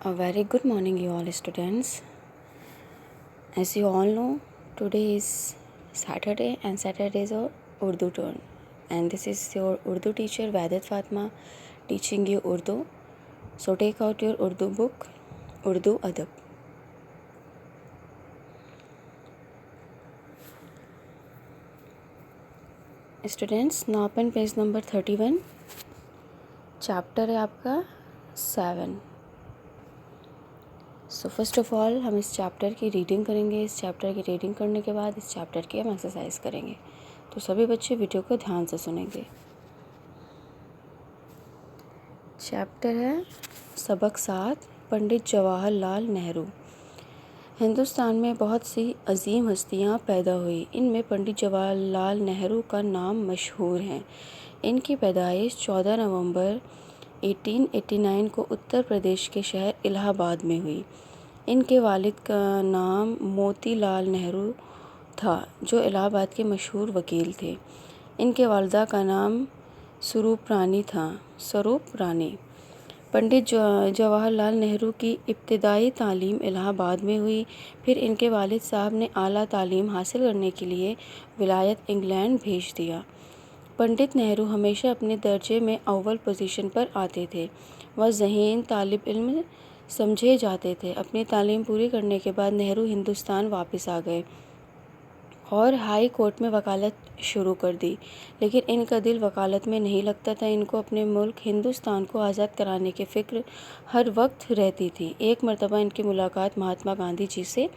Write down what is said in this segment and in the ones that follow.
A very good morning, you all students. As you all know, today is Saturday and Saturday is our Urdu turn. And this is your Urdu teacher Vaidat Fatma teaching you Urdu. So take out your Urdu book, Urdu Adab. Students, now open page number 31. Chapter है आपका 7. So first of all हम इस chapter की reading करेंगे. इस chapter की reading करने के बाद इस चैप्टर की हम एक्सरसाइज करेंगे. तो सभी बच्चे वीडियो को ध्यान से सुनेंगे. चैप्टर है सबक 7, पंडित जवाहरलाल नेहरू. हिंदुस्तान में बहुत सी अजीम हस्तियां पैदा हुई. इनमें पंडित जवाहरलाल नेहरू का नाम मशहूर है. इनकी पैदाइश 14 नवंबर 1889 को उत्तर प्रदेश के शहर इलाहाबाद में हुई. इनके वालिद का नाम मोतीलाल नेहरू था, जो इलाहाबाद के मशहूर वकील थे. इनके वालिदा का नाम स्वरूप रानी. पंडित जवाहरलाल नेहरू की इब्तिदाई तालीम इलाहाबाद में हुई. फिर इनके वालिद साहब ने आला तालीम हासिल करने के लिए विलायत इंग्लैंड भेज दिया. पंडित नेहरू हमेशा अपने दर्जे में अव्वल पोजीशन पर आते थे. वह ज़हीन तालिब इल्म समझे जाते थे. अपनी तालीम पूरी करने के बाद नेहरू हिंदुस्तान वापस आ गए और हाई कोर्ट में वकालत शुरू कर दी. लेकिन इनका दिल वकालत में नहीं लगता था. इनको अपने मुल्क हिंदुस्तान को आज़ाद कराने की फ़िक्र हर वक्त रहती थी. एक मरतबा इनकी मुलाकात महात्मा गांधी जी से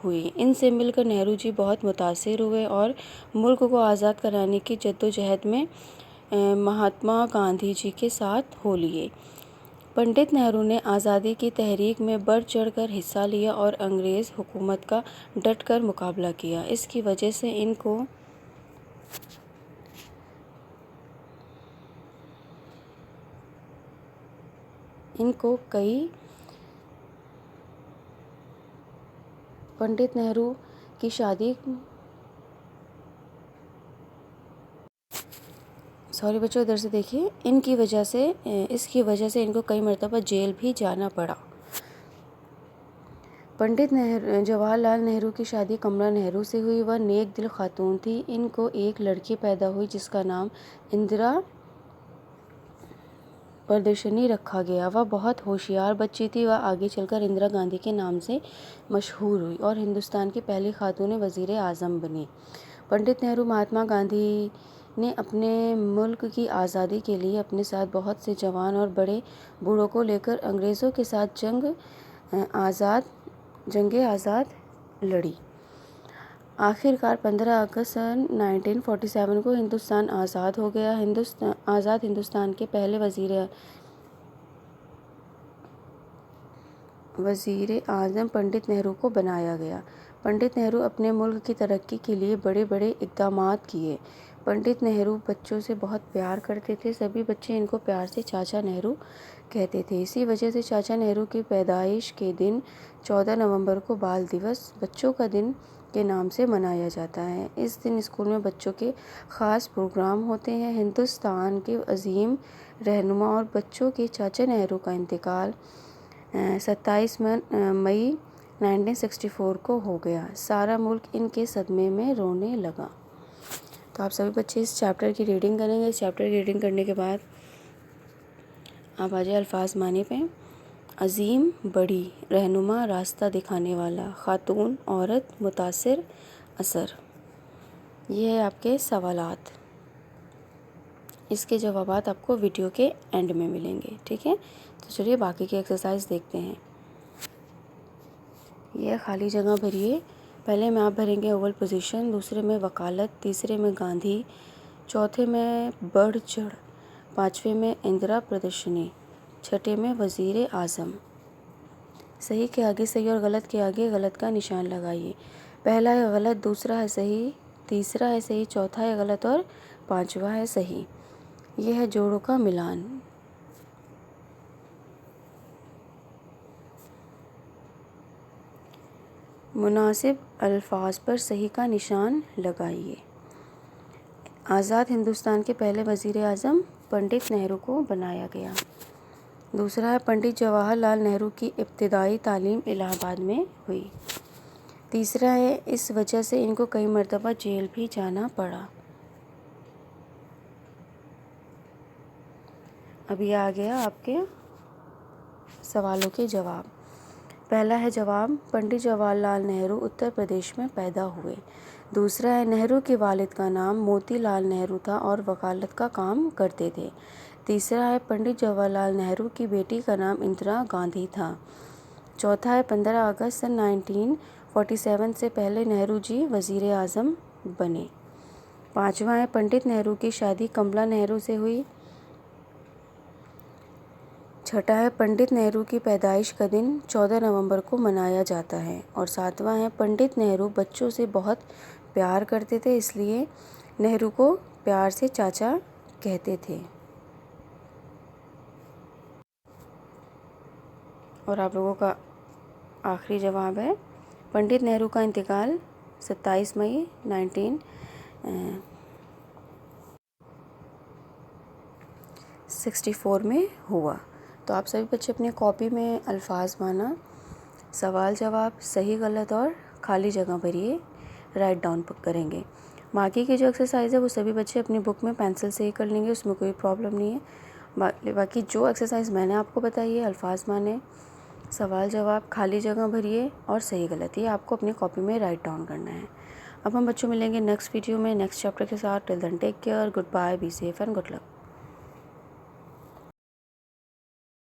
हुई. इनसे मिलकर नेहरू जी बहुत मुतासिर हुए और मुल्क को आज़ाद कराने की जद्दोजहद में महात्मा गांधी जी के साथ हो लिए. पंडित नेहरू ने आज़ादी की तहरीक में बढ़ चढ़ कर हिस्सा लिया और अंग्रेज़ हुकूमत का डट कर मुकाबला किया. इसकी वजह से इनको कई पंडित नेहरू की शादी इधर से देखिए. इसकी वजह से इनको कई मरतबा जेल भी जाना पड़ा. पंडित जवाहरलाल नेहरू की शादी कमला नेहरू से हुई. वह नेक दिल खातून थी. इनको एक लड़की पैदा हुई जिसका नाम इंदिरा प्रदर्शनी रखा गया. वह बहुत होशियार बच्ची थी. वह आगे चलकर इंदिरा गांधी के नाम से मशहूर हुई और हिंदुस्तान की पहली खातून वज़ीर आज़म बनी. पंडित नेहरू महात्मा गांधी ने अपने मुल्क की आज़ादी के लिए अपने साथ बहुत से जवान और बड़े बूढ़ों को लेकर अंग्रेज़ों के साथ जंग आज़ाद लड़ी. आखिरकार 15 अगस्त 1947 को हिंदुस्तान आज़ाद हो गया. आज़ाद हिंदुस्तान के पहले वज़ीर आज़म पंडित नेहरू को बनाया गया. पंडित नेहरू अपने मुल्क की तरक्की के लिए बड़े बड़े इक़दामात किए. पंडित नेहरू बच्चों से बहुत प्यार करते थे. सभी बच्चे इनको प्यार से चाचा नेहरू कहते थे. इसी वजह से चाचा नेहरू की पैदाइश के दिन 14 नवंबर को बाल दिवस, बच्चों का दिन के नाम से मनाया जाता है. इस दिन स्कूल में बच्चों के ख़ास प्रोग्राम होते हैं. हिंदुस्तान के अजीम रहनुमा और बच्चों के चाचा नेहरू का इंतकाल 27 मई 1964 को हो गया. सारा मुल्क इनके सदमे में रोने लगा. तो आप सभी बच्चे इस चैप्टर की रीडिंग करेंगे. इस चैप्टर की रीडिंग करने के बाद आप आ जाए अल्फाज मानी पे. अजीम, बड़ी, रहनुमा, रास्ता दिखाने वाला, खातून, औरत, मुतासिर, असर. ये है आपके सवालात. इसके जवाबात आपको वीडियो के एंड में मिलेंगे. ठीक है, तो चलिए बाकी की एक्सरसाइज देखते हैं. यह खाली जगह भरिए. पहले में आप भरेंगे अव्वल पोजीशन, दूसरे में वकालत, तीसरे में गांधी, चौथे में बढ़ चढ़, पाँचवें में इंदिरा प्रदर्शनी, छठे में वज़ीर आज़म. सही के आगे सही और गलत के आगे गलत का निशान लगाइए. पहला है गलत, दूसरा है सही, तीसरा है सही, चौथा है गलत और पांचवा है सही. यह है जोड़ों का मिलान. मुनासिब अल्फाज पर सही का निशान लगाइए. आज़ाद हिंदुस्तान के पहले वज़ीर आज़म पंडित नेहरू को बनाया गया. دوسرا ہے پنڈت جواہر لال نہرو کی ابتدائی تعلیم الہ آباد میں ہوئی۔ تیسرا ہے اس وجہ سے ان کو کئی مرتبہ جیل بھی جانا پڑا۔ اب یہ آ گیا آپ کے سوالوں کے جواب۔ پہلا ہے جواب، پنڈت جواہر لال نہرو اتر پردیش میں پیدا ہوئے۔ دوسرا ہے نہرو کے والد کا نام موتی لال نہرو تھا اور وکالت کا کام کرتے تھے۔ تیسرا ہے پنڈت جواہر لال نہرو کی بیٹی کا نام اندرا گاندھی تھا۔ چوتھا ہے 15 اگست سن 1947 سے پہلے نہرو جی وزیر اعظم بنے۔ پانچواں ہے پنڈت نہرو کی شادی کملا نہرو سے ہوئی۔ چھٹا ہے پنڈت نہرو کی پیدائش کا دن 14 نومبر کو منایا جاتا ہے۔ اور ساتواں ہے پنڈت نہرو بچوں سے بہت پیار کرتے تھے، اس لیے نہرو کو پیار سے چاچا کہتے تھے۔ اور آپ لوگوں کا آخری جواب ہے، پنڈت نہرو کا انتقال 27 مئی 1964 میں ہوا۔ تو آپ سبھی بچے اپنے کاپی میں الفاظ مانا، سوال جواب، صحیح غلط اور خالی جگہ بھریے، رائٹ ڈاؤن کریں گے۔ باقی کی جو ایکسرسائز ہے وہ سبھی بچے اپنی بک میں پینسل سے ہی کر لیں گے، اس میں کوئی پرابلم نہیں ہے۔ باقی جو ایکسرسائز میں نے آپ کو بتائی ہے، الفاظ مانے، سوال جواب، خالی جگہ بھریے اور صحیح غلط، یہ آپ کو اپنی کاپی میں رائٹ ڈاؤن کرنا ہے۔ اب ہم بچوں ملیں گے نیکسٹ ویڈیو میں نیکسٹ چیپٹر کے ساتھ۔ Till then take care, goodbye, be safe and good look.